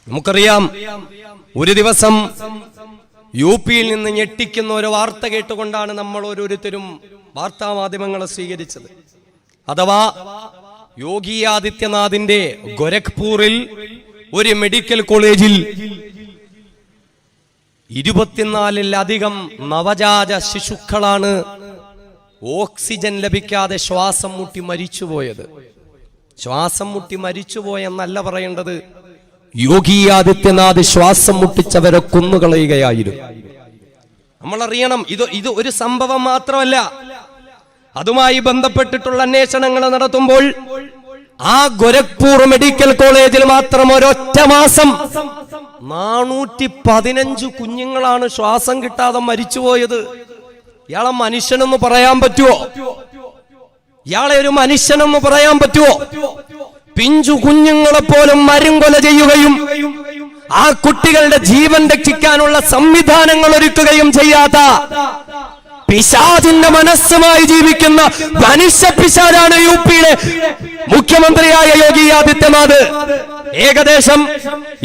നമുക്കറിയാം, ഒരു ദിവസം യു.പിയിൽ നിന്ന് ഞെട്ടിക്കുന്ന ഒരു വാർത്ത കേട്ടുകൊണ്ടാണ് നമ്മൾ ഓരോരുത്തരും വാർത്താമാധ്യമങ്ങളെ സ്വീകരിച്ചത്. അഥവാ യോഗി ആദിത്യനാഥിന്റെ ഗോരഖ്പൂരിൽ ഒരു മെഡിക്കൽ കോളേജിൽ 24-ലധികം നവജാത ശിശുക്കളാണ് ഓക്സിജൻ ലഭിക്കാതെ ശ്വാസം മുട്ടി മരിച്ചുപോയത്. ശ്വാസം മുട്ടി മരിച്ചുപോയെന്നല്ല പറയേണ്ടത്, യോഗി ആദിത്യനാഥ് ശ്വാസം മുട്ടിച്ചവരെ കൊന്നുകളയുകയായിരുന്നു. നമ്മൾ അറിയണം, ഇത് ഒരു സംഭവം മാത്രമല്ല. അതുമായി ബന്ധപ്പെട്ടിട്ടുള്ള അന്വേഷണങ്ങൾ നടത്തുമ്പോൾ ആ ഗോരഖ്പൂർ മെഡിക്കൽ കോളേജിൽ മാത്രം ഒരൊറ്റ മാസം 415 കുഞ്ഞുങ്ങളാണ് ശ്വാസം കിട്ടാതെ മരിച്ചുപോയത്. ഇയാളെ മനുഷ്യനെന്ന് പറയാൻ പറ്റുമോ? ഇയാളെ ഒരു മനുഷ്യനെന്ന് പറയാൻ പറ്റുമോ? പിഞ്ചു കുഞ്ഞുങ്ങളെ പോലും മരുംകൊല ചെയ്യുകയും ആ കുട്ടികളുടെ ജീവൻ രക്ഷിക്കാനുള്ള സംവിധാനങ്ങൾ ഒരുക്കുകയും ചെയ്യാത്ത പിശാചിന്റെ മനസ്സുമായി ജീവിക്കുന്ന മനുഷ്യ പിശാചാണ് യു.പിയിലെ മുഖ്യമന്ത്രിയായ യോഗി ആദിത്യനാഥ്. ഏകദേശം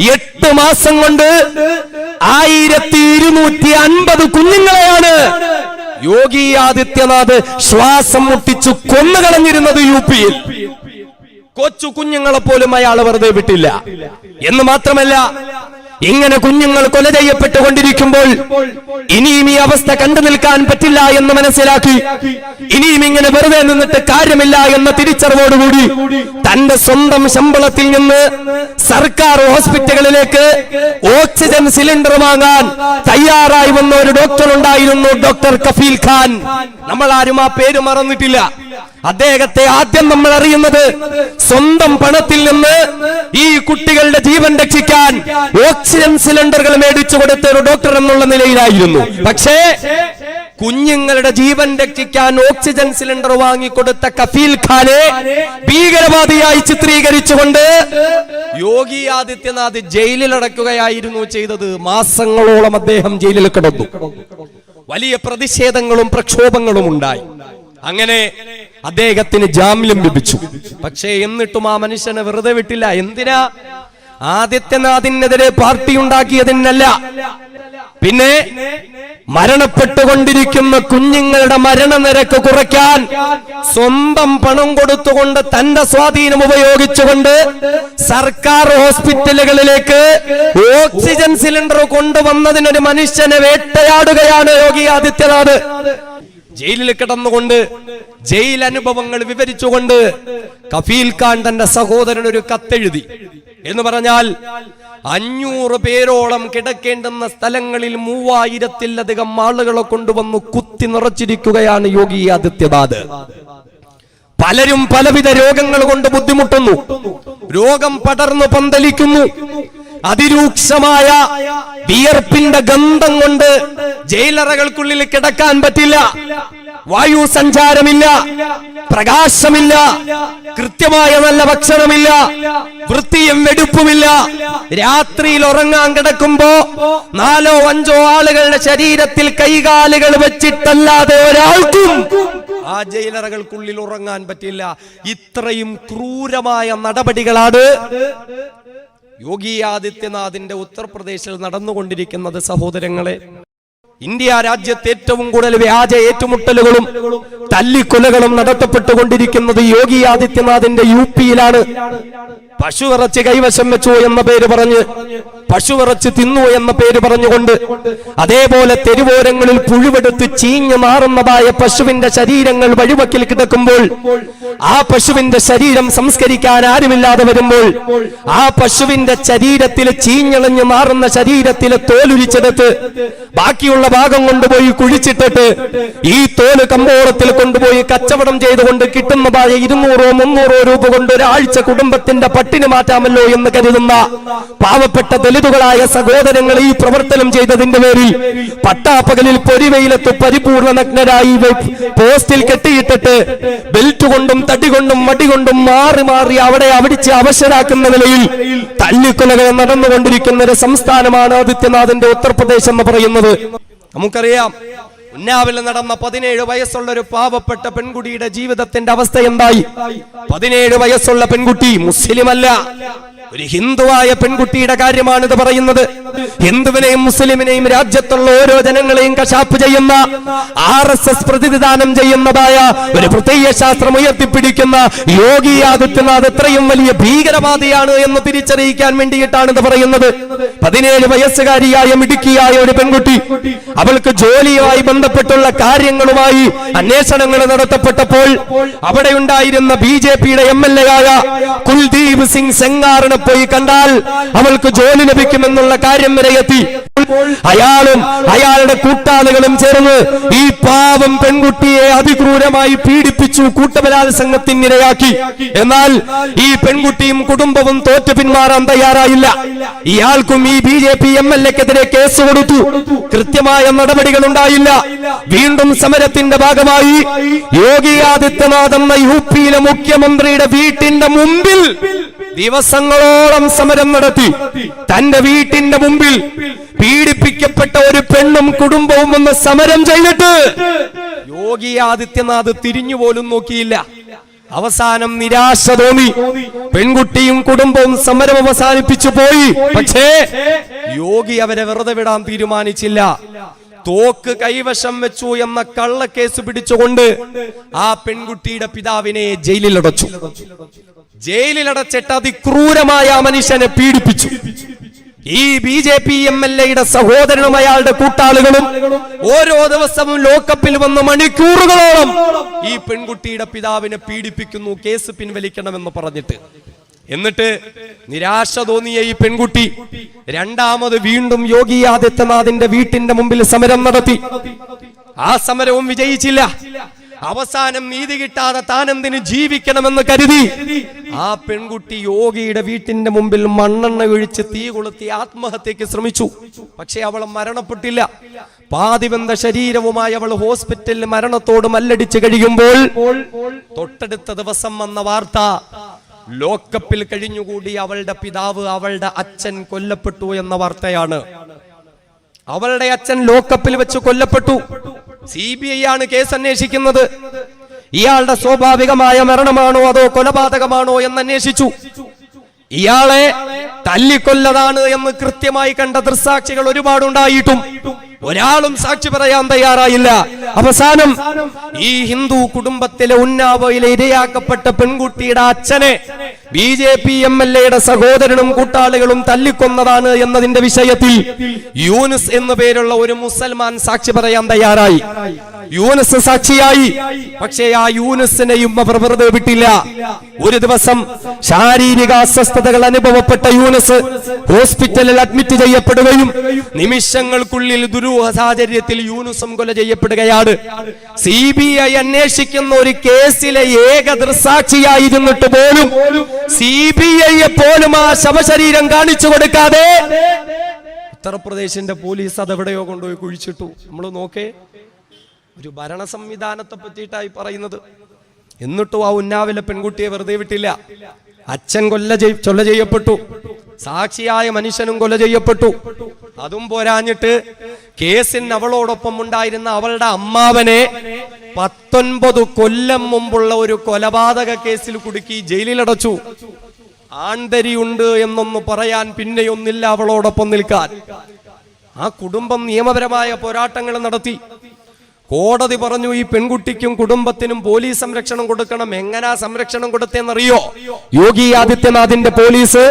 8 മാസം കൊണ്ട് 1250 കുഞ്ഞുങ്ങളെയാണ് യോഗി ആദിത്യനാഥ് ശ്വാസം മുട്ടിച്ചു കൊന്നുകളഞ്ഞിരുന്നത് യു.പിയിൽ. കൊച്ചു കുഞ്ഞുങ്ങളെ പോലും അയാൾ വെറുതെ വിട്ടില്ല. എന്ന് മാത്രമല്ല, ഇങ്ങനെ കുഞ്ഞുങ്ങൾ കൊല ചെയ്യപ്പെട്ടുകൊണ്ടിരിക്കുമ്പോൾ ഇനിയും ഈ അവസ്ഥ കണ്ടു നിൽക്കാൻ പറ്റില്ല എന്ന് മനസ്സിലാക്കി, ഇനിയും ഇങ്ങനെ വെറുതെ നിന്നിട്ട് കാര്യമില്ല എന്ന തിരിച്ചറിവോടുകൂടി തന്റെ സ്വന്തം ശമ്പളത്തിൽ നിന്ന് സർക്കാർ ഹോസ്പിറ്റലുകളിലേക്ക് ഓക്സിജൻ സിലിണ്ടർ വാങ്ങാൻ തയ്യാറായി വന്ന ഒരു ഡോക്ടർ ഉണ്ടായിരുന്നു, ഡോക്ടർ കഫീൽ ഖാൻ. നമ്മൾ ആരും ആ പേര് മറന്നിട്ടില്ല. അദ്ദേഹത്തെ ആദ്യം നമ്മൾ അറിയുന്നത് സ്വന്തം പണത്തിൽ നിന്ന് ഈ കുട്ടികളുടെ ജീവൻ രക്ഷിക്കാൻ ഓക്സിജൻ സിലിണ്ടറുകൾ മേടിച്ചു കൊടുത്ത ഒരു ഡോക്ടർ എന്നുള്ള നിലയിലായിരുന്നു. പക്ഷേ കുഞ്ഞുങ്ങളുടെ ജീവൻ രക്ഷിക്കാൻ ഓക്സിജൻ സിലിണ്ടർ വാങ്ങിക്കൊടുത്ത കഫീൽ ഖാനെ ഭീകരവാദിയായി ചിത്രീകരിച്ചുകൊണ്ട് യോഗി ആദിത്യനാഥ് ജയിലിൽ അടക്കുകയായിരുന്നു ചെയ്തത്. മാസങ്ങളോളം അദ്ദേഹം ജയിലിൽ കിടന്നു. വലിയ പ്രതിഷേധങ്ങളും പ്രക്ഷോഭങ്ങളും ഉണ്ടായി. അങ്ങനെ അദ്ദേഹത്തിന് ജാമ്യം ലഭിച്ചു. പക്ഷേ എന്നിട്ടും ആ മനുഷ്യനെ വെറുതെ വിട്ടില്ല. എന്തിനാ? ആദിത്യനാഥിനെതിരെ പാർട്ടി ഉണ്ടാക്കിയതിനല്ല, പിന്നെ മരണപ്പെട്ടുകൊണ്ടിരിക്കുന്ന കുഞ്ഞുങ്ങളുടെ മരണനിരക്ക് കുറയ്ക്കാൻ സ്വന്തം പണം കൊടുത്തുകൊണ്ട് തന്റെ സ്വാധീനം ഉപയോഗിച്ചുകൊണ്ട് സർക്കാർ ഹോസ്പിറ്റലുകളിലേക്ക് ഓക്സിജൻ സിലിണ്ടർ കൊണ്ടുവന്നതിനൊരു മനുഷ്യനെ വേട്ടയാടുകയാണ് യോഗി ആദിത്യനാഥ്. ജയിലിൽ കിടന്നുകൊണ്ട് ജയിൽ അനുഭവങ്ങൾ വിവരിച്ചുകൊണ്ട് കഫീൽ ഖാൻ തന്റെ സഹോദരൻ ഒരു കത്തെഴുതി. എന്ന് പറഞ്ഞാൽ 500 പേരോളം കിടക്കേണ്ടുന്ന സ്ഥലങ്ങളിൽ 3000-ലധികം ആളുകളെ കൊണ്ടുവന്ന് കുത്തി നിറച്ചിരിക്കുകയാണ് യോഗി ആദിത്യനാഥ്. പലരും പലവിധ രോഗങ്ങൾ കൊണ്ട് ബുദ്ധിമുട്ടുന്നു. രോഗം പടർന്നു പന്തലിക്കുന്നു. അതിരൂക്ഷമായ വിയർപ്പിന്റെ ഗന്ധം കൊണ്ട് ജയിലറകൾക്കുള്ളിൽ കിടക്കാൻ പറ്റില്ല. വായു സഞ്ചാരമില്ല, പ്രകാശമില്ല, കൃത്യമായ നല്ല ഭക്ഷണമില്ല, വൃത്തിയും വെടുപ്പുമില്ല. രാത്രിയിൽ ഉറങ്ങാൻ കിടക്കുമ്പോ 4-5 ആളുകളുടെ ശരീരത്തിൽ കൈകാലുകൾ വെച്ചിട്ടല്ലാതെ ഒരാൾക്കും ആ ജയിലറകൾക്കുള്ളിൽ ഉറങ്ങാൻ പറ്റില്ല. ഇത്രയും ക്രൂരമായ നടപടികളാണ് യോഗി ആദിത്യനാഥിന്റെ ഉത്തർപ്രദേശിൽ നടന്നുകൊണ്ടിരിക്കുന്നത്. സഹോദരങ്ങളെ, ഇന്ത്യ രാജ്യത്ത് ഏറ്റവും കൂടുതൽ വ്യാജ ഏറ്റുമുട്ടലുകളും തല്ലിക്കൊലകളും നടത്തപ്പെട്ടുകൊണ്ടിരിക്കുന്നത് യോഗി ആദിത്യനാഥിന്റെ യു.പിയിലാണ്. പശുവിറച്ചി കൈവശം വെച്ചു എന്ന പേര് പറഞ്ഞ്, പശുവിറച്ചി തിന്നു എന്ന പേര് പറഞ്ഞുകൊണ്ട്, അതേപോലെ തെരുവോരങ്ങളിൽ പുഴുവെടുത്ത് ചീഞ്ഞു മാറുന്നതായ പശുവിന്റെ ശരീരങ്ങൾ വഴിവക്കിൽ കിടക്കുമ്പോൾ ആ പശുവിന്റെ ശരീരം സംസ്കരിക്കാൻ ആരുമില്ലാതെ വരുമ്പോൾ ആ പശുവിന്റെ ശരീരത്തിൽ ചീഞ്ഞളഞ്ഞു മാറുന്ന ശരീരത്തിലെ തോലുരിച്ചെടുത്ത് ബാക്കിയുള്ള ഭാഗം കൊണ്ടുപോയി കുഴിച്ചിട്ടിട്ട് ഈ തോല് കമ്പോളത്തിൽ കൊണ്ടുപോയി കച്ചവടം ചെയ്തുകൊണ്ട് കിട്ടുന്നതായ 200-300 രൂപ കൊണ്ട് ഒരാഴ്ച കുടുംബത്തിന്റെ പട്ടിണി മാറ്റാമല്ലോ എന്ന് കരുതുന്ന പാവപ്പെട്ട ദലിതുകളായ സഹോദരങ്ങൾ ഈ പ്രവർത്തനം ചെയ്തതിന്റെ പേരിൽ പട്ടാപ്പകലിൽ പൊരിവെയിലത്ത് പരിപൂർണ നഗ്നരായി പോസ്റ്റിൽ കെട്ടിയിട്ടിട്ട് ബെൽറ്റ് കൊണ്ടും തടി കൊണ്ടും മടി കൊണ്ടും മാറി മാറി അവിടെ അവിടിച്ച് അവശരാക്കുന്ന നിലയിൽ തല്ലിക്കൊലകൾ നടന്നുകൊണ്ടിരിക്കുന്ന ഒരു സംസ്ഥാനമാണ് ആദിത്യനാഥിന്റെ ഉത്തർപ്രദേശ് എന്ന് പറയുന്നത്. നമുക്കറിയാം, ഉന്നാവിൽ നടന്ന 17 വയസ്സുള്ള ഒരു പാവപ്പെട്ട പെൺകുട്ടിയുടെ ജീവിതത്തിന്റെ അവസ്ഥ എന്തായി? 17 വയസ്സുള്ള പെൺകുട്ടി മുസ്ലിമല്ല, ഒരു ഹിന്ദുവായ പെൺകുട്ടിയുടെ കാര്യമാണ് ഇത് പറയുന്നത്. ഹിന്ദുവിനെയും മുസ്ലിമിനെയും രാജ്യത്തുള്ള ഓരോ ജനങ്ങളെയും കശാപ്പ് ചെയ്യുന്ന RSS പ്രതിനിധാനം ചെയ്യുന്നതായ ഒരു പ്രത്യയ ശാസ്ത്രം ഉയർത്തിപ്പിടിക്കുന്ന യോഗി ആദിത്യനാഥ് എത്രയും വലിയ ഭീകരവാദിയാണ് എന്ന് തിരിച്ചറിയിക്കാൻ വേണ്ടിയിട്ടാണ് ഇത് പറയുന്നത്. 17 വയസ്സുകാരിയായ മിടുക്കിയായ ഒരു പെൺകുട്ടി, അവൾക്ക് ജോലിയുമായി ബന്ധപ്പെട്ടുള്ള കാര്യങ്ങളുമായി അന്വേഷണങ്ങൾ നടത്തപ്പെട്ടപ്പോൾ അവിടെ ഉണ്ടായിരുന്ന BJPയുടെ MLA ആയ കുൽദീപ് സിംഗ് സെങ്കാറിനെ പോയി കണ്ടാൽ അവൾക്ക് ജോലി ലഭിക്കുമെന്നുള്ള കാര്യം വരെ എത്തി. അയാളും അയാളുടെ കൂട്ടാളികളും ചേർന്ന് ഈ പാവം പെൺകുട്ടിയെ അതിക്രൂരമായി പീഡിപ്പിച്ചു, കൂട്ടബലാത്സംഗത്തിനിരയാക്കി. എന്നാൽ ഈ പെൺകുട്ടിയും കുടുംബവും തോറ്റു പിന്മാറാൻ തയ്യാറായില്ല. ഇയാൾക്കും ഈ BJP MLAക്കെതിരെ കേസ് കൊടുത്തു. കൃത്യമായ നടപടികൾ ഉണ്ടായില്ല. വീണ്ടും സമരത്തിന്റെ ഭാഗമായി യോഗി ആദിത്യനാഥ് എന്ന UPയിലെ മുഖ്യമന്ത്രിയുടെ വീട്ടിന്റെ മുമ്പിൽ ദിവസങ്ങളോളം സമരം നടത്തി. തന്റെ വീട്ടിന്റെ മുമ്പിൽ പീഡിപ്പിക്കപ്പെട്ട ഒരു പെണ്ണും കുടുംബവും ഒന്ന് സമരം ചെയ്തിട്ട് യോഗി ആദിത്യനാഥ് തിരിഞ്ഞുപോലും നോക്കിയില്ല. അവസാനം നിരാശ തോന്നി. പെൺകുട്ടിയും കുടുംബവും സമരം അവസാനിപ്പിച്ചു പോയി. പക്ഷേ യോഗി അവരെ വെറുതെ വിടാൻ തീരുമാനിച്ചില്ല. തോക്ക് കൈവശം വെച്ചു എന്ന കള്ളക്കേസ് പിടിച്ചുകൊണ്ട് ആ പെൺകുട്ടിയുടെ പിതാവിനെ ജയിലിലടച്ചു. ജയിലിലടച്ചിട്ട് അതിക്രൂരമായ ആ മനുഷ്യനെ പീഡിപ്പിച്ചു. ഈ BJP MLAയുടെ സഹോദരനും അയാളുടെ കൂട്ടാളികളും ഓരോ ദിവസവും ലോക്കപ്പിൽ വന്ന് മണിക്കൂറുകളോളം ഈ പെൺകുട്ടിയുടെ പിതാവിനെ പീഡിപ്പിക്കുന്നു, കേസ് പിൻവലിക്കണമെന്ന് പറഞ്ഞിട്ട്. എന്നിട്ട് നിരാശ തോന്നിയ ഈ പെൺകുട്ടി രണ്ടാമത് വീണ്ടും യോഗി ആദിത്യനാഥിന്റെ വീട്ടിന്റെ മുമ്പിൽ സമരം നടത്തി. ആ സമരവും വിജയിച്ചില്ല. അവസാനം നീതി കിട്ടാതെ താനെന്തിന് ജീവിക്കണമെന്ന് കരുതി ആ പെൺകുട്ടി യോഗിയുടെ വീട്ടിന്റെ മുമ്പിൽ മണ്ണെണ്ണ ഒഴിച്ച് തീ കൊളുത്തി ആത്മഹത്യക്ക് ശ്രമിച്ചു. പക്ഷെ അവൾ മരണപ്പെട്ടില്ല. പാതിബന്ധ ശരീരവുമായി അവൾ ഹോസ്പിറ്റലിൽ മരണത്തോട് മല്ലടിച്ച് കഴിയുമ്പോൾ തൊട്ടടുത്ത ദിവസം വന്ന വാർത്ത, ലോക്കപ്പിൽ കഴിഞ്ഞുകൂടി അവളുടെ പിതാവ്, അവളുടെ അച്ഛൻ കൊല്ലപ്പെട്ടു എന്ന വാർത്തയാണ്. അവളുടെ അച്ഛൻ ലോക്കപ്പിൽ വെച്ച് കൊല്ലപ്പെട്ടു. CBI ആണ് കേസ് അന്വേഷിക്കുന്നത്. ഇയാളുടെ സ്വാഭാവികമായ മരണമാണോ അതോ കൊലപാതകമാണോ എന്ന് അന്വേഷിച്ചു. ഇയാളെ തല്ലിക്കൊല്ലതാണ് എന്ന് കൃത്യമായി കണ്ട ദൃക്സാക്ഷികൾ ഒരുപാടുണ്ടായിട്ടും ഒരാളും സാക്ഷി പറയാൻ തയ്യാറായില്ല. അവസാനം ഈ ഹിന്ദു കുടുംബത്തിലെ ഉന്നാവയിലെ ഇരയാക്കപ്പെട്ട പെൺകുട്ടിയുടെ അച്ഛനെ BJP MLAയുടെ സഹോദരനും കൂട്ടാളികളും തല്ലിക്കൊന്നതാണ് എന്നതിന്റെ വിഷയത്തിൽ യൂനുസ് എന്നു പേരുള്ള ഒരു മുസൽമാൻ സാക്ഷി പറയാൻ തയ്യാറായി. യൂനുസ് സാക്ഷിയായി. പക്ഷേ ആ യൂനുസിനെയും അവർ വെറുതെ വിട്ടില്ല. ഒരു ദിവസം ശാരീരിക അസ്വസ്ഥതകൾ അനുഭവപ്പെട്ട യൂനുസ് ഹോസ്പിറ്റലിൽ അഡ്മിറ്റ് ചെയ്യപ്പെടുകയും നിമിഷങ്ങൾക്കുള്ളിൽ ദുരൂഹ സാഹചര്യത്തിൽ യൂനുസും കൊല ചെയ്യപ്പെടുകയാണ്. CBI അന്വേഷിക്കുന്ന ഒരു കേസിലെ ഏക ദൃക്സാക്ഷിയായിരുന്നിട്ട് പോലും CBIയെ പോലും ആ ശവശരീരം കാണിച്ചു കൊടുക്കാതെ ഉത്തർപ്രദേശിന്റെ പോലീസ് അതെവിടെയോ കൊണ്ടുപോയി കുഴിച്ചിട്ടു. നമ്മൾ നോക്കേ, ഒരു ഭരണ സംവിധാനത്തെ പറ്റിയിട്ടായി പറയുന്നത്. എന്നിട്ടും ആ ഉന്നാവിലെ പെൺകുട്ടിയെ വെറുതെ വിട്ടില്ല. അച്ഛൻ കൊല ചെയ്യപ്പെട്ടു, സാക്ഷിയായ മനുഷ്യനും കൊല ചെയ്യപ്പെട്ടു. അതും പോരാഞ്ഞിട്ട് കേസിന് അവളോടൊപ്പം ഉണ്ടായിരുന്ന അവളുടെ അമ്മാവനെ 19 കൊല്ലം മുമ്പുള്ള ഒരു കൊലപാതക കേസിൽ കുടുക്കി ജയിലിലടച്ചു. ആൺതരിയുണ്ട് എന്നൊന്ന് പറയാൻ പിന്നെയൊന്നില്ല അവളോടൊപ്പം നിൽക്കാൻ. ആ കുടുംബം നിയമപരമായ പോരാട്ടങ്ങൾ നടത്തി. കോടതി പറഞ്ഞു ഈ പെൺകുട്ടിക്കും കുടുംബത്തിനും പോലീസ് സംരക്ഷണം കൊടുക്കണം. എങ്ങനാ സംരക്ഷണം കൊടുത്തെന്നറിയോ? യോഗി ആദിത്യനാഥിന്റെ പോലീസ്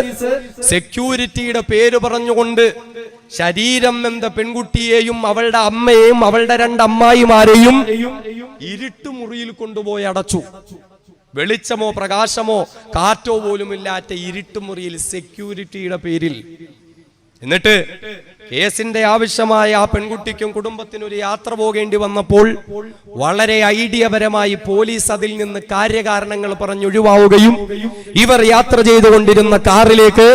സെക്യൂരിറ്റിയുടെ പേര് പറഞ്ഞുകൊണ്ട് ശരീരം എന്ന പെൺകുട്ടിയെയും അവളുടെ അമ്മയെയും അവളുടെ 2 അമ്മായിമാരെയും ഇരുട്ടുമുറിയിൽ കൊണ്ടുപോയി അടച്ചു. വെളിച്ചമോ പ്രകാശമോ കാറ്റോ പോലും ഇല്ലാത്ത ഇരുട്ടുമുറിയിൽ സെക്യൂരിറ്റിയുടെ പേരിൽ. എന്നിട്ട് കേസിന്റെ ആവശ്യമായ ആ പെൺകുട്ടിക്കും കുടുംബത്തിനും ഒരു യാത്ര പോകേണ്ടി വന്നപ്പോൾ വളരെ ഐഡിയപരമായി പോലീസ് അതിൽ നിന്ന് കാര്യകാരണങ്ങൾ പറഞ്ഞൊഴിവാവുകയും ഇവർ യാത്ര ചെയ്തുകൊണ്ടിരുന്ന കാറിലേക്ക്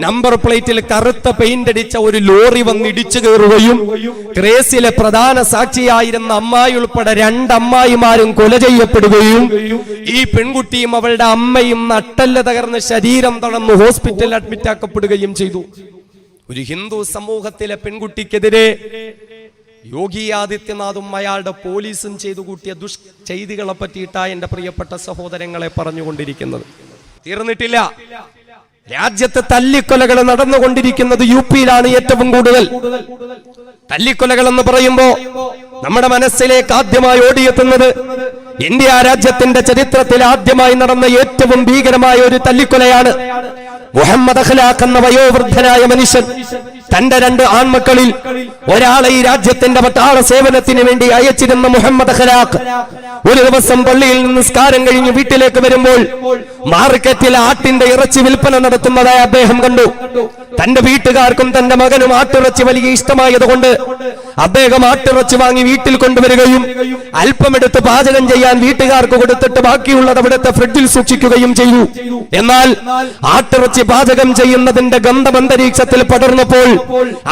നമ്പർ പ്ലേറ്റിൽ കറുത്ത പെയിന്റ് അടിച്ച ഒരു ലോറി വന്നിടിച്ചു കയറുകയും കേസിലെ പ്രധാന സാക്ഷിയായിരുന്ന അമ്മായി ഉൾപ്പെടെ 2 അമ്മായിമാരും കൊല ചെയ്യപ്പെടുകയും ഈ പെൺകുട്ടിയും അവളുടെ അമ്മയും നട്ടെല്ല് തകർന്ന് ശരീരം തളർന്ന് ഹോസ്പിറ്റലിൽ അഡ്മിറ്റ് ആക്കപ്പെടുകയും ചെയ്തു. ഒരു ഹിന്ദു സമൂഹത്തിലെ പെൺകുട്ടിക്കെതിരെ യോഗി ആദിത്യനാഥും അയാളുടെ പോലീസും ചെയ്തു കൂട്ടിയ ചെയ്തികളെ പറ്റിയിട്ടാണ് എന്റെ പ്രിയപ്പെട്ട സഹോദരങ്ങളെ പറഞ്ഞുകൊണ്ടിരിക്കുന്നത്. തീർന്നിട്ടില്ല. രാജ്യത്ത് തല്ലിക്കൊലകൾ നടന്നുകൊണ്ടിരിക്കുന്നത് യുപിയിലാണ് ഏറ്റവും കൂടുതൽ. തല്ലിക്കൊലകൾ എന്ന് പറയുമ്പോ നമ്മുടെ മനസ്സിലേക്ക് ആദ്യമായി ഓടിയെത്തുന്നത് ഇന്ത്യ രാജ്യത്തിന്റെ ചരിത്രത്തിൽ ആദ്യമായി നടന്ന ഏറ്റവും ഭീകരമായ ഒരു തല്ലിക്കൊലയാണ്. മുഹമ്മദ് അഖ്ലാഖ് എന്ന വയോവൃദ്ധനായ മനുഷ്യൻ തന്റെ 2 ആൺമക്കളിൽ ഒരാളെ ഈ രാജ്യത്തിന്റെ പട്ടാള സേവനത്തിന് വേണ്ടി അയച്ചിരുന്ന മുഹമ്മദ് അഖ്ലാഖ് ഒരു ദിവസം പള്ളിയിൽ നിന്ന് നിസ്കാരം കഴിഞ്ഞ് വീട്ടിലേക്ക് വരുമ്പോൾ മാർക്കറ്റിൽ ആട്ടിന്റെ ഇറച്ചി വിൽപ്പന നടത്തുന്നതായി അദ്ദേഹം കണ്ടു. തന്റെ വീട്ടുകാർക്കും തന്റെ മകനും ആട്ടിറച്ചി വലിയ ഇഷ്ടമായതുകൊണ്ട് അദ്ദേഹം ആട്ടിറച്ചി വാങ്ങി വീട്ടിൽ കൊണ്ടുവരികയും അല്പമെടുത്ത് പാചകം ചെയ്യാൻ വീട്ടുകാർക്ക് കൊടുത്തിട്ട് ബാക്കിയുള്ളത് അവിടുത്തെ ഫ്രിഡ്ജിൽ സൂക്ഷിക്കുകയും ചെയ്തു. എന്നാൽ ആട്ടിറച്ചി പാചകം ചെയ്യുന്നതിന്റെ ഗന്ധം അന്തരീക്ഷത്തിൽ പടർന്നപ്പോൾ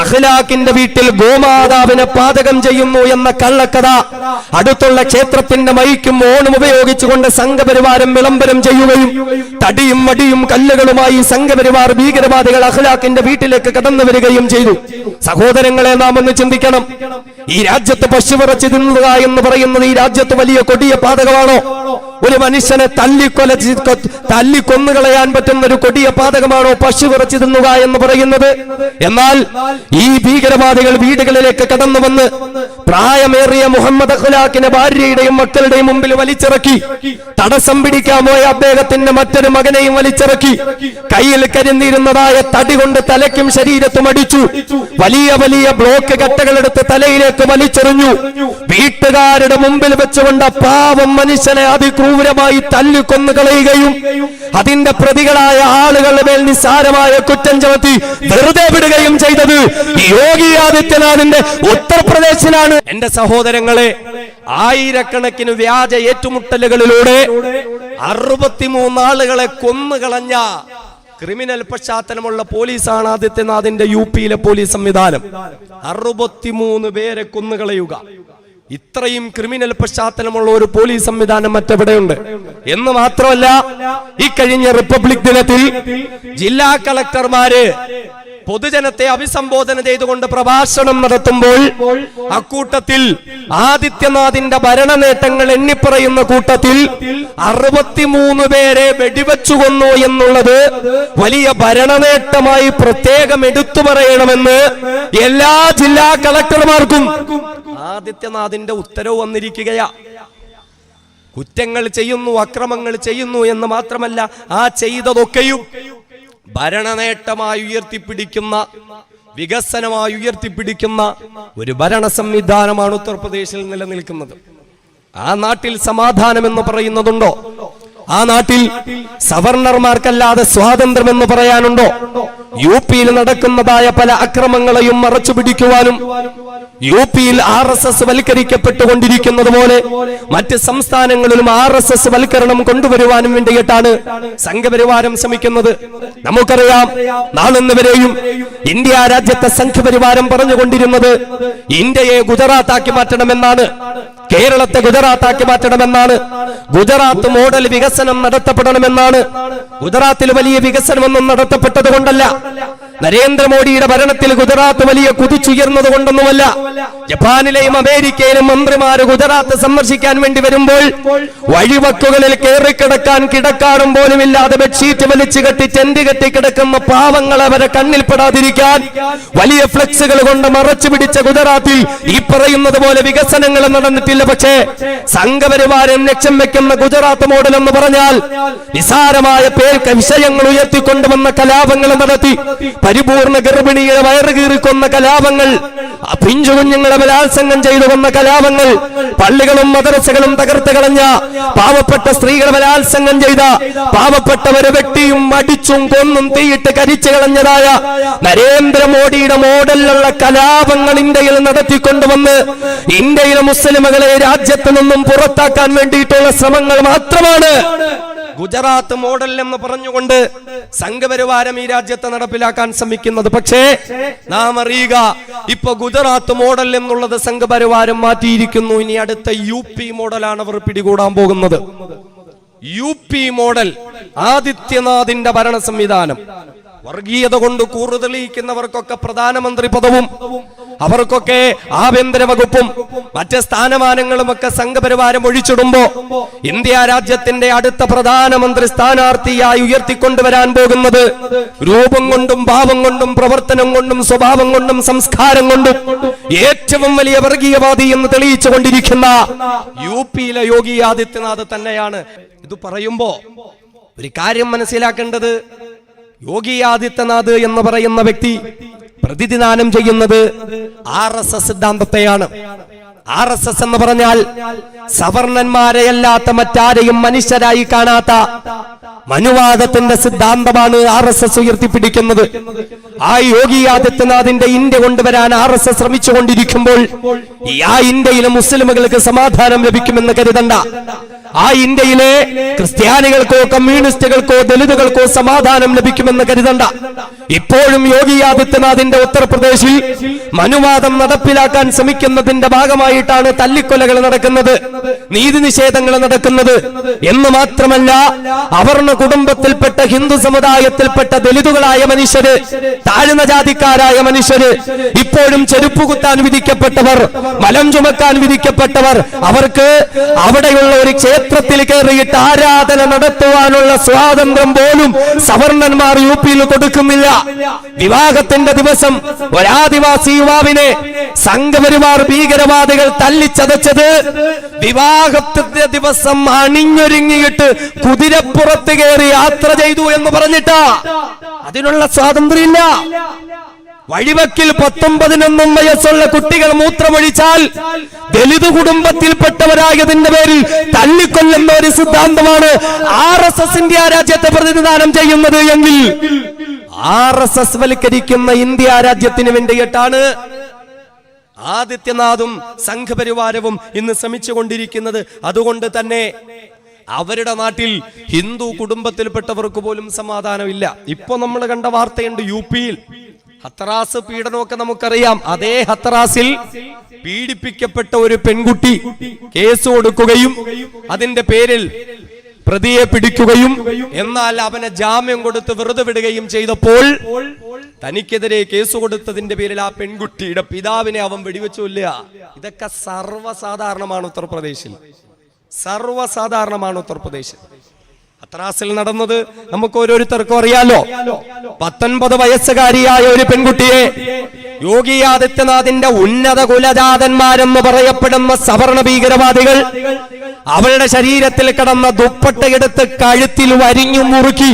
അഖ്ലാഖിന്റെ വീട്ടിൽ ഗോമാതാവിനെ പാചകം ചെയ്യുന്നു എന്ന കള്ളക്കഥ അടുത്തുള്ള ക്ഷേത്രത്തിന്റെ മൈക്കും ഓണും ഉപയോഗിച്ചുകൊണ്ട് സംഘപരിവാരം വിളംബരം ചെയ്യുകയും തടിയും വടിയും കല്ലുകളുമായി സംഘപരിവാർ ഭീകരവാദികൾ അഖ്ലാഖിന്റെ വീട്ടിലേക്ക് കടന്നു വരികയും ചെയ്തു. സഹോദരങ്ങളെ, നാം ഒന്ന് ചിന്തിക്കണം. ഈ രാജ്യത്ത് പശുവിറച്ചി തിന്നുക എന്ന് പറയുന്നത് ഈ രാജ്യത്ത് വലിയ കൊടിയ പാതകമാണോ? ഒരു മനുഷ്യനെ തല്ലിക്കൊന്നുകളയാൻ പറ്റുന്ന ഒരു കൊടിയ പാതകമാണോ പശുവിറച്ചി തിന്നുക എന്ന് പറയുന്നത്? എന്നാൽ ഈ ഭീകരവാദികൾ വീടുകളിലേക്ക് കടന്നു വന്ന് പ്രായമേറിയ മുഹമ്മദ് അഖ്ലാഖിനെ ഭാര്യയുടെയും മക്കളുടെയും മുമ്പിൽ വലിച്ചിറക്കി. തടസ്സം പിടിക്കാൻ പോയ അദ്ദേഹത്തിന്റെ മറ്റൊരു മകനെയും വലിച്ചിറക്കി. കയ്യിൽ കരുന്നിരുന്നതായ തടി കൊണ്ട് തലയ്ക്കും ശരീരത്തും അടിച്ചു. വലിയ വലിയ ബ്ലോക്ക് കട്ടകളെടുത്ത് തലയിലേക്ക് വലിച്ചെറിഞ്ഞു. വീട്ടുകാരുടെ മുമ്പിൽ വെച്ചുകൊണ്ട് പാവം മനുഷ്യനെ അതിക്രൂരമായി തല്ലിക്കൊന്നു കളയുകയും അതിന്റെ പ്രതികളായ ആളുകളുടെ മേൽ നിസ്സാരമായ കുറ്റം ചുമത്തി വെറുതെ വിടുകയും ചെയ്തത് യോഗി ആദിത്യനാഥിന്റെ ഉത്തർപ്രദേശിലാണ്. എന്റെ സഹോദരങ്ങളെ, ആയിരക്കണക്കിന് വ്യാജ ഏറ്റുമുട്ടലുകളിലൂടെ 63 ആളുകളെ കൊന്നുകളഞ്ഞ ക്രിമിനൽ പശ്ചാത്തലമുള്ള പോലീസാണ് ആദിത്യനാഥിന്റെ യുപിയിലെ പോലീസ് സംവിധാനം. 63 പേരെ കൊന്നുകളയുക, ഇത്രയും ക്രിമിനൽ പശ്ചാത്തലമുള്ള ഒരു പോലീസ് സംവിധാനം മറ്റെവിടെയുണ്ട് എന്ന് മാത്രമല്ല, ഇക്കഴിഞ്ഞ റിപ്പബ്ലിക് ദിനത്തിൽ ജില്ലാ കളക്ടർമാര് പൊതുജനത്തെ അഭിസംബോധന ചെയ്തുകൊണ്ട് പ്രഭാഷണം നടത്തുമ്പോൾ അക്കൂട്ടത്തിൽ ആദിത്യനാഥിന്റെ ഭരണ നേട്ടങ്ങൾ എണ്ണിപ്പറയുന്ന കൂട്ടത്തിൽ 63 പേരെ വെടിവെച്ചു കൊന്നു എന്നുള്ളത് വലിയ ഭരണനേട്ടമായി പ്രത്യേകം എടുത്തു പറയണമെന്ന് എല്ലാ ജില്ലാ കളക്ടർമാർക്കും ആദിത്യനാഥിന്റെ ഉത്തരവ് വന്നിരിക്കുകയാ. കുറ്റങ്ങൾ ചെയ്യുന്നു, അക്രമങ്ങൾ ചെയ്യുന്നു എന്ന് മാത്രമല്ല, ആ ചെയ്തതൊക്കെയും ഭരണനേട്ടമായി ഉയർത്തിപ്പിടിക്കുന്ന, വികസനമായി ഉയർത്തിപ്പിടിക്കുന്ന ഒരു ഭരണ സംവിധാനമാണ് ഉത്തർപ്രദേശിൽ നിലനിൽക്കുന്നത്. ആ നാട്ടിൽ സമാധാനം എന്ന് പറയുന്നതുണ്ടോ? ആ നാട്ടിൽ സവർണർമാർക്കല്ലാതെ സ്വാതന്ത്ര്യം എന്ന് പറയാനുണ്ടോ? യുപിയിൽ നടക്കുന്നതായ പല അക്രമങ്ങളെയും മറച്ചു പിടിക്കുവാനും യുപിയിൽ RSS വൽക്കരിക്കപ്പെട്ടുകൊണ്ടിരിക്കുന്നത് പോലെ മറ്റ് സംസ്ഥാനങ്ങളിലും RSS വൽക്കരണം കൊണ്ടുവരുവാനും വേണ്ടിയിട്ടാണ് സംഘപരിവാരം ശ്രമിക്കുന്നത്. നമുക്കറിയാം, നാളിന്നുവരെയും ഇന്ത്യ രാജ്യത്തെ സംഘപരിവാരം പറഞ്ഞുകൊണ്ടിരുന്നത് ഇന്ത്യയെ ഗുജറാത്താക്കി മാറ്റണമെന്നാണ്, കേരളത്തെ ഗുജറാത്താക്കി മാറ്റണമെന്നാണ്, ഗുജറാത്ത് മോഡൽ വികസനം നടത്തപ്പെടണമെന്നാണ്. ഗുജറാത്തിൽ വലിയ വികസനമൊന്നും നടത്തപ്പെട്ടത് കൊണ്ടല്ല, നരേന്ദ്രമോദിയുടെ ഭരണത്തിൽ ഗുജറാത്ത് വലിയ കുതിച്ചുയർന്നത് കൊണ്ടൊന്നുമല്ല. ജപ്പാനിലെയും അമേരിക്കയിലും മന്ത്രിമാര് ഗുജറാത്ത് സന്ദർശിക്കാൻ വേണ്ടി വരുമ്പോൾ വഴിവക്കുകളിൽ കയറിക്കിടക്കാൻ കിടക്കാറും പോലും ഇല്ലാതെ ബെഡ്ഷീറ്റ് വലിച്ചു കെട്ടി ടെന്റ് കെട്ടി കിടക്കുന്ന പാവങ്ങളെ വരെ കണ്ണിൽപ്പെടാതിരിക്കാൻ വലിയ ഫ്ലെക്സുകൾ കൊണ്ട് മറച്ചു പിടിച്ച ഗുജറാത്തിൽ ഈ പറയുന്നത് പോലെ വികസനങ്ങൾ നടന്നിട്ടില്ല. പക്ഷേ സംഘപരിവാരം ലക്ഷ്യം വെക്കുന്ന ഗുജറാത്ത് മോഡൽ എന്ന് പറഞ്ഞാൽ നിസാരമായ പേർക്ക് വിഷയങ്ങൾ ഉയർത്തിക്കൊണ്ടുവന്ന കലാപങ്ങൾ നടത്തി, പരിപൂർണ ഗർഭിണികളെ വയറുകീറിക്കൊന്ന കലാപങ്ങൾ, പിഞ്ചു കുഞ്ഞുങ്ങളെ ബലാത്സംഗം ചെയ്തു കൊന്ന കലാപങ്ങൾ, പള്ളികളും മദ്രസകളും തകർത്ത് കളഞ്ഞ, പാവപ്പെട്ട സ്ത്രീകളെ ബലാത്സംഗം ചെയ്ത, പാവപ്പെട്ടവരെ വെട്ടിയും അടിച്ചും കൊന്നും തീയിട്ട് കരിച്ചു കളഞ്ഞതായ നരേന്ദ്രമോദിയുടെ മോഡലിലുള്ള കലാപങ്ങൾ ഇന്ത്യയിൽ നടത്തിക്കൊണ്ടുവന്ന് ഇന്ത്യയിലെ മുസ്ലിമുകളെ രാജ്യത്ത് നിന്നും പുറത്താക്കാൻ വേണ്ടിയിട്ടുള്ള ശ്രമങ്ങൾ മാത്രമാണ് ഗുജറാത്ത് മോഡൽ എന്ന് പറഞ്ഞുകൊണ്ട് സംഘപരിവാരം ഈ രാജ്യത്ത് നടപ്പിലാക്കാൻ ശ്രമിക്കുന്നത്. പക്ഷേ നാം അറിയുക, ഇപ്പൊ ഗുജറാത്ത് മോഡൽ എന്നുള്ളത് സംഘപരിവാരം മാറ്റിയിരിക്കുന്നു. ഇനി അടുത്ത യുപി മോഡലാണ് അവർ പിടികൂടാൻ പോകുന്നത്. യുപി മോഡൽ, ആദിത്യനാഥിന്റെ ഭരണ സംവിധാനം. വർഗീയത കൊണ്ട് കൂറുതെളിയിക്കുന്നവർക്കൊക്കെ പ്രധാനമന്ത്രി പദവും അവർക്കൊക്കെ ആഭ്യന്തര വകുപ്പും മറ്റ് സ്ഥാനമാനങ്ങളുമൊക്കെ സംഘപരിവാരം ഒഴിച്ചിടുമ്പോ ഇന്ത്യ രാജ്യത്തിന്റെ അടുത്ത പ്രധാനമന്ത്രി സ്ഥാനാർത്ഥിയായി ഉയർത്തിക്കൊണ്ടുവരാൻ പോകുന്നത് രൂപം കൊണ്ടും ഭാവം കൊണ്ടും പ്രവർത്തനം കൊണ്ടും സ്വഭാവം കൊണ്ടും സംസ്കാരം കൊണ്ടും ഏറ്റവും വലിയ വർഗീയവാദി എന്ന് തെളിയിച്ചുകൊണ്ടിരിക്കുന്ന യുപിയിലെ യോഗി ആദിത്യനാഥ് തന്നെയാണ്. ഇത് പറയുമ്പോ ഒരു കാര്യം മനസ്സിലാക്കേണ്ടത്, യോഗി ആദിത്യനാഥ് എന്ന് പറയുന്ന വ്യക്തി പ്രതിനിധാനം ചെയ്യുന്നത് RSS സിദ്ധാന്തത്തെയാണ്. RSS എന്ന് പറഞ്ഞാൽ സവർണന്മാരെയല്ലാത്ത മറ്റാരെയും മനുഷ്യരായി കാണാത്ത മനുവാദത്തിന്റെ സിദ്ധാന്തമാണ് RSS ഉയർത്തിപ്പിടിക്കുന്നത്. ആ യോഗി ആദിത്യനാഥിന്റെ ഇന്ത്യ കൊണ്ടുവരാൻ RSS ശ്രമിച്ചുകൊണ്ടിരിക്കുമ്പോൾ ആ ഇന്ത്യയിലെ മുസ്ലിമുകൾക്ക് സമാധാനം ലഭിക്കുമെന്ന് കരുതണ്ട. ആ ഇന്ത്യയിലെ ക്രിസ്ത്യാനികൾക്കോ കമ്മ്യൂണിസ്റ്റുകൾക്കോ ദലിതുകൾക്കോ സമാധാനം ലഭിക്കുമെന്ന് കരുതണ്ട. ഇപ്പോഴും യോഗി ആദിത്യനാഥിന്റെ ഉത്തർപ്രദേശിൽ മനുവാദം നടപ്പിലാക്കാൻ ശ്രമിക്കുന്നതിന്റെ ഭാഗമായിട്ടാണ് തല്ലിക്കൊലകൾ നടക്കുന്നത്, നീതി നിഷേധങ്ങൾ നടക്കുന്നത്. എന്ന് മാത്രമല്ല, അവർണ കുടുംബത്തിൽപ്പെട്ട ഹിന്ദു സമുദായത്തിൽപ്പെട്ട ദലിതുകളായ മനുഷ്യര്, താഴ്ന്ന ജാതിക്കാരായ മനുഷ്യര്, ഇപ്പോഴും ചെരുപ്പ് കുത്താൻ വിധിക്കപ്പെട്ടവർ, മലം ചുമക്കാൻ വിധിക്കപ്പെട്ടവർ, അവർക്ക് അവിടെയുള്ള ഒരു ക്ഷേത്രത്തിൽ കയറിയിട്ട് ആരാധന നടത്തുവാനുള്ള സ്വാതന്ത്ര്യം പോലും സവർണന്മാർ യുപിയിൽ കൊടുക്കുന്നില്ല. വിവാഹത്തിന്റെ ദിവസം ഒരാദിവാസി യുവാവിനെ സംഘപരിവാർ ഭീകരവാദികൾ തല്ലിച്ചതച്ചത് വിവാഹത്തിന്റെ ദിവസം അണിഞ്ഞൊരുങ്ങിയിട്ട് കുതിരപ്പുറത്ത് കയറി യാത്ര ചെയ്തു എന്ന് പറഞ്ഞിട്ടാ. അതിനുള്ള സ്വാതന്ത്ര്യമില്ല. വഴിവക്കിൽ 19 വയസ്സുള്ള കുട്ടികൾ മൂത്രമൊഴിച്ചാൽ ദലിത് കുടുംബത്തിൽപ്പെട്ടവരായതിന്റെ പേരിൽ തല്ലിക്കൊല്ലുന്ന ഒരു സിദ്ധാന്തമാണ് RSS ഇന്ത്യ രാജ്യത്തെ പ്രതിനിധാനം ചെയ്യുന്നത് എങ്കിൽ RSS വൽക്കരിക്കുന്ന ഇന്ത്യ രാജ്യത്തിന് വേണ്ടിയിട്ടാണ് ആദിത്യനാഥും സംഘപരിവാരവും ഇന്ന് ശ്രമിച്ചുകൊണ്ടിരിക്കുന്നത്. അതുകൊണ്ട് തന്നെ അവരുടെ നാട്ടിൽ ഹിന്ദു കുടുംബത്തിൽപ്പെട്ടവർക്ക് പോലും സമാധാനമില്ല. ഇപ്പൊ നമ്മൾ കണ്ട വാർത്തയുണ്ട്, യുപിയിൽ ഹത്രാസ് പീഡനമൊക്കെ നമുക്കറിയാം. അതേ ഹത്രാസിൽ പീഡിപ്പിക്കപ്പെട്ട ഒരു പെൺകുട്ടി കേസ് കൊടുക്കുകയും അതിന്റെ പേരിൽ പ്രതിയെ പിടിക്കുകയും എന്നാൽ അവനെ ജാമ്യം കൊടുത്ത് വെറുതെ വിടുകയും ചെയ്തപ്പോൾ തനിക്കെതിരെ കേസ് കൊടുത്തതിന്റെ പേരിൽ ആ പെൺകുട്ടിയുടെ പിതാവിനെ അവൻ വെടിവെച്ചു കൊല്ലുക. ഇതൊക്കെ സർവ്വസാധാരണമാണ് ഉത്തർപ്രദേശിൽ, സർവ്വസാധാരണമാണ് ഉത്തർപ്രദേശിൽ. ഹത്രാസിൽ നടന്നത് നമുക്ക് ഓരോരുത്തർക്കും അറിയാലോ. 19 വയസ്സുകാരിയായ ഒരു പെൺകുട്ടിയെ യോഗി ആദിത്യനാഥിന്റെ ഉന്നത കുലജാതന്മാരെന്ന് പറയപ്പെടുന്ന സവർണ ഭീകരവാദികൾ അവളുടെ ശരീരത്തിൽ കിടന്ന ദുപ്പട്ടയെടുത്ത് കഴുത്തിൽ വരിഞ്ഞു മുറുക്കി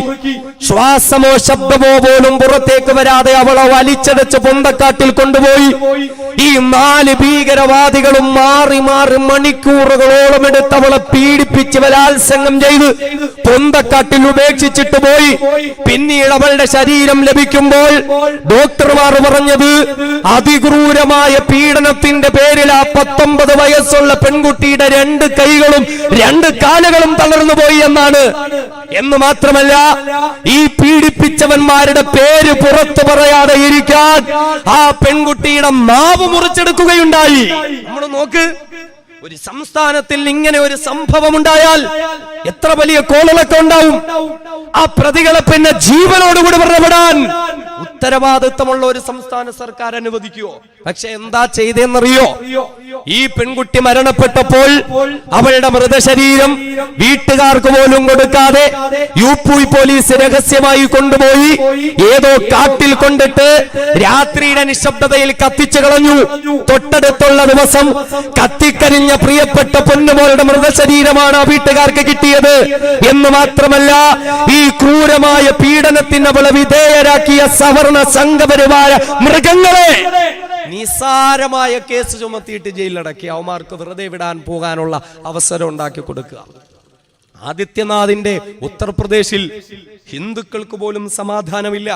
ശ്വാസമോ ശബ്ദമോ പോലും പുറത്തേക്ക് വരാതെ അവളെ വലിച്ചടച്ച് പൊന്തക്കാട്ടിൽ കൊണ്ടുപോയി. ഈ 4 ഭീകരവാദികളും മാറി മാറി മണിക്കൂറുകളോളം എടുത്ത് അവളെ പീഡിപ്പിച്ച് ബലാത്സംഗം ചെയ്ത് പൊന്തക്കാട്ടിൽ ഉപേക്ഷിച്ചിട്ട് പോയി. പിന്നീട് അവളുടെ ശരീരം ലഭിക്കുമ്പോൾ ഡോക്ടർമാർ പറഞ്ഞത് അതിക്രൂരമായ പീഡനത്തിന്റെ പേരിൽ ആ 19 വയസ്സുള്ള പെൺകുട്ടിയുടെ 2 കൈകളും 2 കാലുകളും തളർന്നു പോയി എന്നാണ്. എന്ന് മാത്രമല്ല, ഈ പീഡിപ്പിച്ചവന്മാരുടെ പേര് പുറത്തു പറയാതെ ഇരിക്കാൻ ആ പെൺകുട്ടിയുടെ നാവ് മുറിച്ചെടുക്കുകയുണ്ടായി. നമ്മൾ നോക്ക്, ഒരു സംസ്ഥാനത്തിൽ ഇങ്ങനെ ഒരു സംഭവം ഉണ്ടായാൽ എത്ര വലിയ കോളലൊക്കെ ഉണ്ടാവും. ആ പ്രതികളെ പിന്നെ ജീവനോടുകൂടി പുറപ്പെടാൻ ഉത്തരവാദിത്തമുള്ള ഒരു സംസ്ഥാന സർക്കാർ അനുവദിക്കുവോ? പക്ഷെ എന്താ ചെയ്തെന്നറിയോ? ഈ പെൺകുട്ടി മരണപ്പെട്ടപ്പോൾ അവളുടെ മൃതശരീരം വീട്ടുകാർക്ക് പോലും കൊടുക്കാതെ യുപി പോലീസ് രഹസ്യമായി കൊണ്ടുപോയി ഏതോ കാട്ടിൽ കൊണ്ടിട്ട് രാത്രിയുടെ നിശബ്ദതയിൽ കത്തിച്ചു കളഞ്ഞു. തൊട്ടടുത്തുള്ള ദിവസം കത്തിക്കരിഞ്ഞ പ്രിയപ്പെട്ട പൊന്നുമോളുടെ മൃതശരീരമാണ് ആ വീട്ടുകാർക്ക് കിട്ടിയത്. എന്ന് മാത്രമല്ല, ഈ ക്രൂരമായ പീഡനത്തിന് അവളെ വിധേയരാക്കിയ സവർണ സംഘപരിവാര മൃഗങ്ങളെ നിസാരമായ കേസ് ചുമത്തിയിട്ട് ജയിലിലടക്കി അവന്മാർക്ക് വെറുതെ വിടാൻ പോകാനുള്ള അവസരം ഉണ്ടാക്കി കൊടുക്കുക. ആദിത്യനാഥിന്റെ ഉത്തർപ്രദേശിൽ ഹിന്ദുക്കൾക്ക് പോലും സമാധാനമില്ല.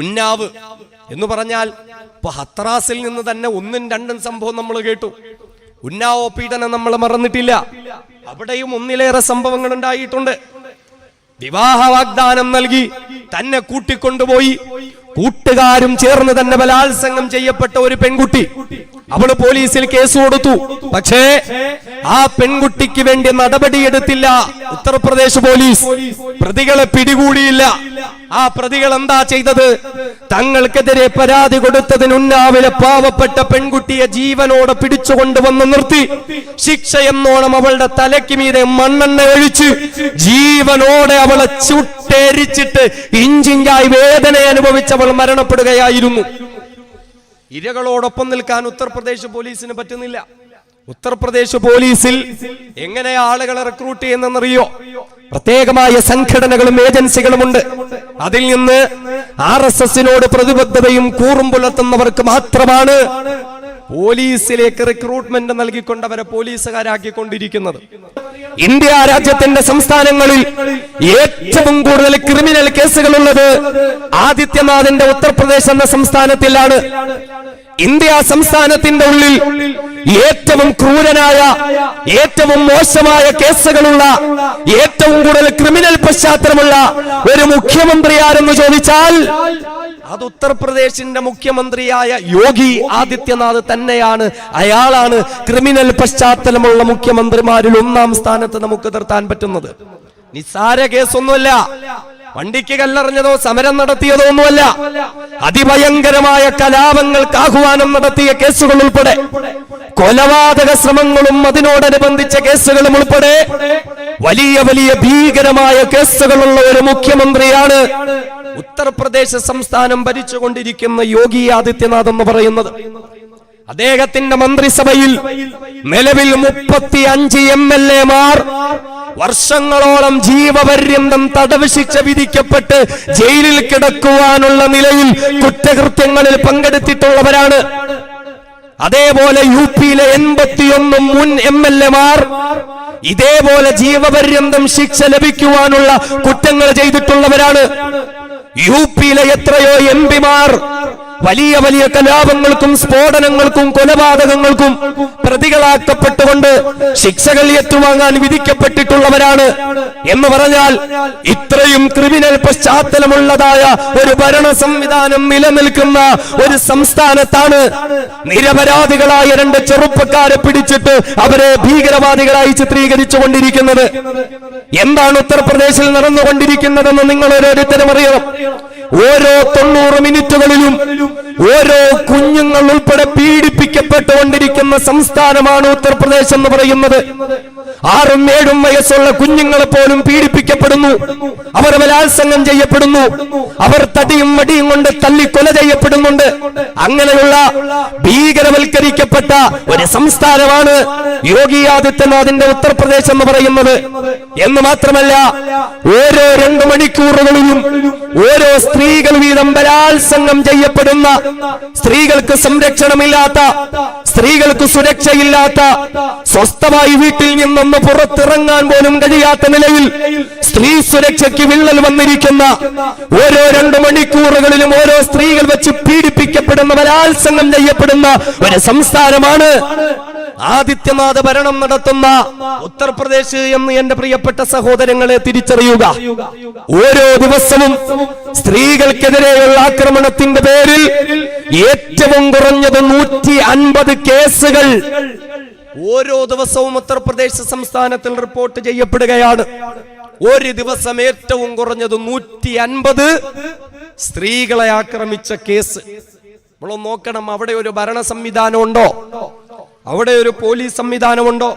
ഉന്നാവ് എന്ന് പറഞ്ഞാൽ ഇപ്പൊ ഹത്രാസിൽ നിന്ന് തന്നെ 1ഉം 2ഉം സംഭവം നമ്മൾ കേട്ടു. ഉന്നാവോ പീഡനം നമ്മൾ മറന്നിട്ടില്ല. അവിടെയും 1ലേറെ സംഭവങ്ങൾ ഉണ്ടായിട്ടുണ്ട്. വിവാഹ വാഗ്ദാനം നൽകി തന്നെ കൂട്ടിക്കൊണ്ടുപോയി കൂട്ടുകാരും ചേർന്ന് തന്നെ ബലാത്സംഗം ചെയ്യപ്പെട്ട ഒരു പെൺകുട്ടി അവള് പോലീസിൽ കേസ് കൊടുത്തു. പക്ഷേ ആ പെൺകുട്ടിക്ക് വേണ്ടി നടപടിയെടുത്തില്ല ഉത്തർപ്രദേശ് പോലീസ്. പ്രതികളെ പിടികൂടിയില്ല. ആ പ്രതികൾ എന്താ ചെയ്തത്? തങ്ങൾക്കെതിരെ പരാതി കൊടുത്തതിന് ഉന്നാവിലെ പാവപ്പെട്ട പെൺകുട്ടിയെ ജീവനോടെ പിടിച്ചുകൊണ്ടുവന്ന് നിർത്തി. ശിക്ഷ എന്നോണം അവളുടെ തലയ്ക്ക് മീതെ മണ്ണെണ്ണ ഒഴിച്ച് ജീവനോടെ അവളെ ചുട്ടേരിച്ചിട്ട് ഇഞ്ചിഞ്ചായി വേദന അനുഭവിച്ചവൾ മരണപ്പെടുകയായിരുന്നു. ഇരകളോടൊപ്പം നിൽക്കാൻ ഉത്തർപ്രദേശ് പോലീസിന് പറ്റുന്നില്ല. ഉത്തർപ്രദേശ് പോലീസിൽ എങ്ങനെ ആളുകളെ റിക്രൂട്ട് ചെയ്യുന്നറിയോ? പ്രത്യേകമായ സംഘടനകളും ഏജൻസികളുമുണ്ട്. അതിൽ നിന്ന് RSSനോട് പ്രതിബദ്ധതയും കൂറും പുലർത്തുന്നവർക്ക് മാത്രമാണ് പോലീസിലേക്ക് റിക്രൂട്ട്മെന്റ് നൽകിക്കൊണ്ടവരെ പോലീസുകാരാക്കിക്കൊണ്ടിരിക്കുന്നത്. ഇന്ത്യ രാജ്യത്തിന്റെ സംസ്ഥാനങ്ങളിൽ ഏറ്റവും കൂടുതൽ ക്രിമിനൽ കേസുകളുള്ളത് ആദിത്യനാഥിന്റെ ഉത്തർപ്രദേശ് എന്ന സംസ്ഥാനത്തിലാണ്. ഇന്ത്യ സംസ്ഥാനത്തിന്റെ ഉള്ളിൽ ഏറ്റവും ക്രൂരനായ, ഏറ്റവും മോശമായ കേസുകളുള്ള, ഏറ്റവും കൂടുതൽ ക്രിമിനൽ പശ്ചാത്തലമുള്ള ഒരു മുഖ്യമന്ത്രി ആരെന്ന് ചോദിച്ചാൽ അത് ഉത്തർപ്രദേശിന്റെ മുഖ്യമന്ത്രിയായ യോഗി ആദിത്യനാഥ് തന്നെയാണ്. അയാളാണ് ക്രിമിനൽ പശ്ചാത്തലമുള്ള മുഖ്യമന്ത്രിമാരിൽ ഒന്നാം സ്ഥാനത്ത് നമുക്ക് നിർത്താൻ പറ്റുന്നത്. നിസ്സാര കേസൊന്നുമല്ല. വണ്ടിക്ക് കല്ലെറിഞ്ഞതോ സമരം നടത്തിയതോ ഒന്നുമല്ല. അതിഭയങ്കരമായ കലാപങ്ങൾക്ക് ആഹ്വാനം നടത്തിയ കേസുകൾ ഉൾപ്പെടെ, കൊലപാതക ശ്രമങ്ങളും അതിനോടനുബന്ധിച്ച കേസുകളും ഉൾപ്പെടെ വലിയ വലിയ ഭീകരമായ കേസുകളുള്ള ഒരു മുഖ്യമന്ത്രിയാണ് ഉത്തർപ്രദേശ് സംസ്ഥാനം ഭരിച്ചുകൊണ്ടിരിക്കുന്ന യോഗി ആദിത്യനാഥ് എന്ന് പറയുന്നത്. അദ്ദേഹത്തിന്റെ മന്ത്രിസഭയിൽ നിലവിൽ 35 MLAമാർ വർഷങ്ങളോളം ജീവപര്യന്തം തടവ് ശിക്ഷ വിധിക്കപ്പെട്ട് ജയിലിൽ കിടക്കുവാനുള്ള നിലയിൽ കുറ്റകൃത്യങ്ങളിൽ പങ്കെടുത്തിട്ടുള്ളവരാണ്. അതേപോലെ UPയിലെ 81 മുൻ MLAമാർ ഇതേപോലെ ജീവപര്യന്തം ശിക്ഷ ലഭിക്കുവാനുള്ള കുറ്റങ്ങൾ ചെയ്തിട്ടുള്ളവരാണ്. UPയിലെ എത്രയോ MPമാർ വലിയ വലിയ കലാപങ്ങൾക്കും സ്ഫോടനങ്ങൾക്കും കൊലപാതകങ്ങൾക്കും പ്രതികളാക്കപ്പെട്ടുകൊണ്ട് ശിക്ഷകൾ ഏറ്റുവാങ്ങാൻ വിധിക്കപ്പെട്ടിട്ടുള്ളവരാണ്. എന്ന് പറഞ്ഞാൽ ഇത്രയും ക്രിമിനൽ പശ്ചാത്തലമുള്ളതായ ഒരു ഭരണ സംവിധാനം നിലനിൽക്കുന്ന ഒരു സംസ്ഥാനത്താണ് നിരപരാധികളായ 2 ചെറുപ്പക്കാരെ പിടിച്ചിട്ട് അവരെ ഭീകരവാദികളായി ചിത്രീകരിച്ചു കൊണ്ടിരിക്കുന്നത്. എന്താണ് ഉത്തർപ്രദേശിൽ നടന്നുകൊണ്ടിരിക്കുന്നതെന്ന് നിങ്ങൾ ഓരോരുത്തരും അറിയണം. ഓരോ 90 മിനിറ്റുകളിലും ഓരോ കുഞ്ഞുങ്ങൾ ഉൾപ്പെടെ പീഡിപ്പിക്കപ്പെട്ടുകൊണ്ടിരിക്കുന്ന സംസ്ഥാനമാണ് ഉത്തർപ്രദേശ് എന്ന് പറയുന്നത്. 6ഉം 7ഉം വയസ്സുള്ള കുഞ്ഞുങ്ങളെ പോലും പീഡിപ്പിക്കപ്പെടുന്നു. അവർ ബലാത്സംഗം ചെയ്യപ്പെടുന്നു. അവർ തടിയും വടിയും കൊണ്ട് തല്ലിക്കൊല ചെയ്യപ്പെടുന്നുണ്ട്. അങ്ങനെയുള്ള ഭീകരവൽക്കരിക്കപ്പെട്ട ഒരു സംസ്ഥാനമാണ് യോഗി ആദിത്യനാഥിന്റെ ഉത്തർപ്രദേശ് എന്ന് പറയുന്നത്. എന്ന് മാത്രമല്ല, ഓരോ 2 മണിക്കൂറുകളിലും ഓരോ സ്ത്രീകൾ വീതം ബലാത്സംഗം ചെയ്യപ്പെടുന്ന, സ്ത്രീകൾക്ക് സംരക്ഷണമില്ലാത്ത, സ്ത്രീകൾക്ക് സുരക്ഷയില്ലാത്ത, സ്വസ്ഥമായി വീട്ടിൽ നിന്നൊന്ന് പുറത്തിറങ്ങാൻ പോലും കഴിയാത്ത നിലയിൽ സ്ത്രീ സുരക്ഷയ്ക്ക് വിള്ളൽ വന്നിരിക്കുന്ന, ഓരോ 2 മണിക്കൂറുകളിലും ഓരോ സ്ത്രീകൾ വെച്ച് പീഡിപ്പിക്കപ്പെടുന്ന, ബലാത്സംഗം ചെയ്യപ്പെടുന്ന ഒരു സംസ്ഥാനമാണ് ആദിത്യനാഥ് ഭരണം നടത്തുന്ന ഉത്തർപ്രദേശ് എന്ന് എന്റെ പ്രിയപ്പെട്ട സഹോദരങ്ങളെ തിരിച്ചറിയുക. ഓരോ ദിവസവും സ്ത്രീകൾക്കെതിരെയുള്ള ആക്രമണത്തിന്റെ പേരിൽ ഏറ്റവും കുറഞ്ഞത് 150 കേസുകൾ ഓരോ ദിവസവും ഉത്തർപ്രദേശ് സംസ്ഥാനത്തിൽ റിപ്പോർട്ട് ചെയ്യപ്പെടുകയാണ്. ഒരു ദിവസം ഏറ്റവും കുറഞ്ഞത് 150 സ്ത്രീകളെ ആക്രമിച്ച കേസ്. നമ്മൾ നോക്കണം, അവിടെ ഒരു ഭരണ സംവിധാനം ഉണ്ടോ? അവിടെ ഒരു പോലീസ് സംവിധാനമുണ്ടോ?